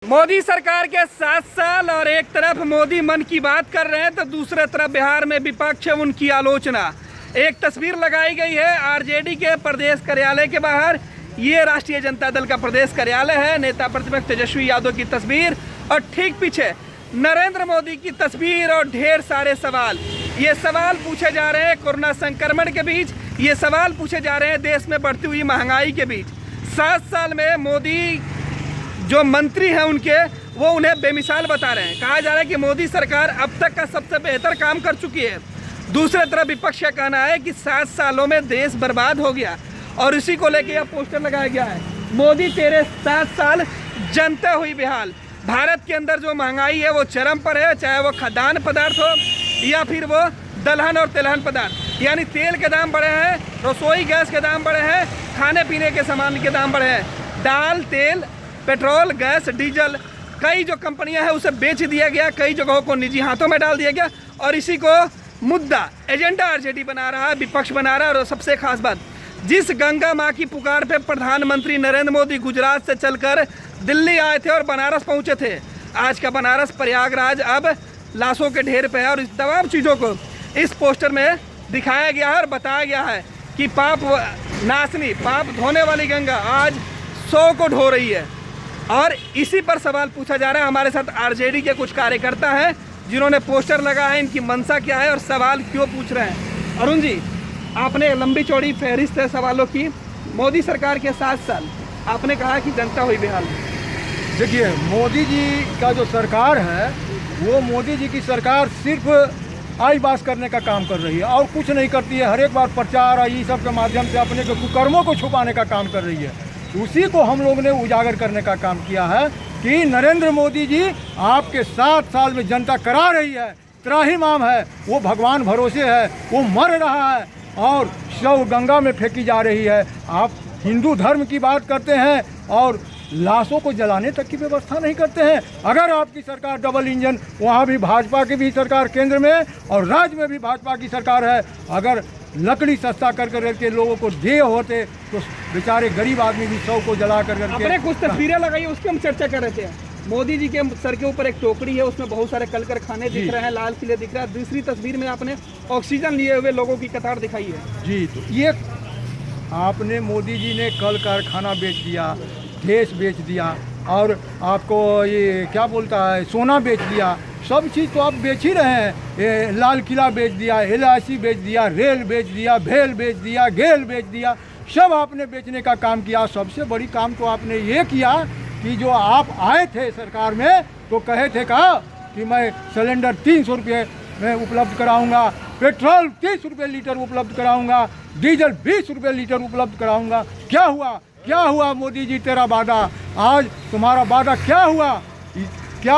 मोदी सरकार के 7 साल और एक तरफ मोदी मन की बात कर रहे हैं तो दूसरे तरफ बिहार में विपक्ष उनकी आलोचना। एक तस्वीर लगाई गई है आरजेडी के प्रदेश कार्यालय के बाहर। ये राष्ट्रीय जनता दल का प्रदेश कार्यालय है। नेता प्रतिपक्ष तेजस्वी यादव की तस्वीर और ठीक पीछे नरेंद्र मोदी की तस्वीर और ढेर सारे सवाल। ये सवाल पूछे जा रहे हैं कोरोना संक्रमण के बीच, ये सवाल पूछे जा रहे हैं देश में बढ़ती हुई महंगाई के बीच। 7 साल में मोदी जो मंत्री हैं उनके, वो उन्हें बेमिसाल बता रहे हैं। कहा जा रहा है कि मोदी सरकार अब तक का सबसे बेहतर काम कर चुकी है। दूसरे तरफ विपक्ष का कहना है कि 7 सालों में देश बर्बाद हो गया और इसी को लेकर यह पोस्टर लगाया गया है, मोदी तेरे 7 साल जनता हुई बेहाल। भारत के अंदर जो महंगाई है वो चरम पर है, चाहे वो खाद्यान्न पदार्थ हो या फिर वो दलहन और तिलहन पदार्थ। यानी तेल के दाम बढ़े हैं, रसोई गैस के दाम बढ़े हैं, खाने पीने के सामान के दाम बढ़े हैं। दाल, तेल, पेट्रोल, गैस, डीजल, कई जो कंपनियां हैं उसे बेच दिया गया, कई जगहों को निजी हाथों में डाल दिया गया और इसी को मुद्दा एजेंडा आरजेडी बना रहा है, विपक्ष बना रहा है। और सबसे खास बात, जिस गंगा माँ की पुकार पे प्रधानमंत्री नरेंद्र मोदी गुजरात से चलकर दिल्ली आए थे और बनारस पहुंचे थे, आज का बनारस प्रयागराज अब लाशों के ढेर पे है। और इस तमाम चीज़ों को इस पोस्टर में दिखाया गया है और बताया गया है कि पाप नाशनी, पाप धोने वाली गंगा आज 100 को ढो रही है। और इसी पर सवाल पूछा जा रहा है। हमारे साथ आरजेडी के कुछ कार्यकर्ता हैं जिन्होंने पोस्टर लगा है, इनकी मंशा क्या है और सवाल क्यों पूछ रहे हैं। अरुण जी, आपने लंबी चौड़ी फहरिस्त है सवालों की। मोदी सरकार के 7 साल, आपने कहा कि जनता हुई बेहाल। देखिए, मोदी जी का जो सरकार है वो मोदी जी की सरकार सिर्फ आई बात करने का काम कर रही है और कुछ नहीं करती है। हर एक बार प्रचार और ये सब के माध्यम से अपने के कुकर्मों को छुपाने का काम कर रही है। उसी को हम लोग ने उजागर करने का काम किया है कि नरेंद्र मोदी जी आपके 7 साल में जनता करा रही है, त्राहिमाम है, वो भगवान भरोसे है, वो मर रहा है और शव गंगा में फेंकी जा रही है। आप हिंदू धर्म की बात करते हैं और लाशों को जलाने तक की व्यवस्था नहीं करते हैं। अगर आपकी सरकार डबल इंजन, वहाँ भी भाजपा की भी सरकार केंद्र में और राज्य में भी भाजपा की सरकार है, अगर लकड़ी सस्ता कर करके लोगों को दे होते तो बेचारे गरीब आदमी भी शव को जला कर करके। अपने कुछ तस्वीरें लगाई, उसकी हम चर्चा कर रहे थे। मोदी जी के सर के ऊपर एक टोकरी है, उसमें बहुत सारे कल कारखाने दिख रहे हैं, लाल किले दिख रहा है। दूसरी तस्वीर में आपने ऑक्सीजन लिए हुए लोगों की कतार दिखाई है। जी, तो ये आपने मोदी जी ने कल कारखाना बेच दिया, देश बेच दिया और आपको ये क्या बोलता है सोना बेच दिया। सब चीज़ तो आप बेच ही रहे हैं। लाल किला बेच दिया, LIC बेच दिया, रेल बेच दिया, भेल बेच दिया, गेल बेच दिया, सब आपने बेचने का काम किया। सबसे बड़ी काम तो आपने ये किया कि जो आप आए थे सरकार में तो कहे थे कहा कि मैं सिलेंडर 300 रुपये में उपलब्ध कराऊंगा, पेट्रोल 30 रुपये लीटर उपलब्ध कराऊंगा, डीजल 20 रुपये लीटर उपलब्ध कराऊंगा। क्या हुआ, क्या हुआ मोदी जी तेरा वादा? आज तुम्हारा वादा क्या हुआ?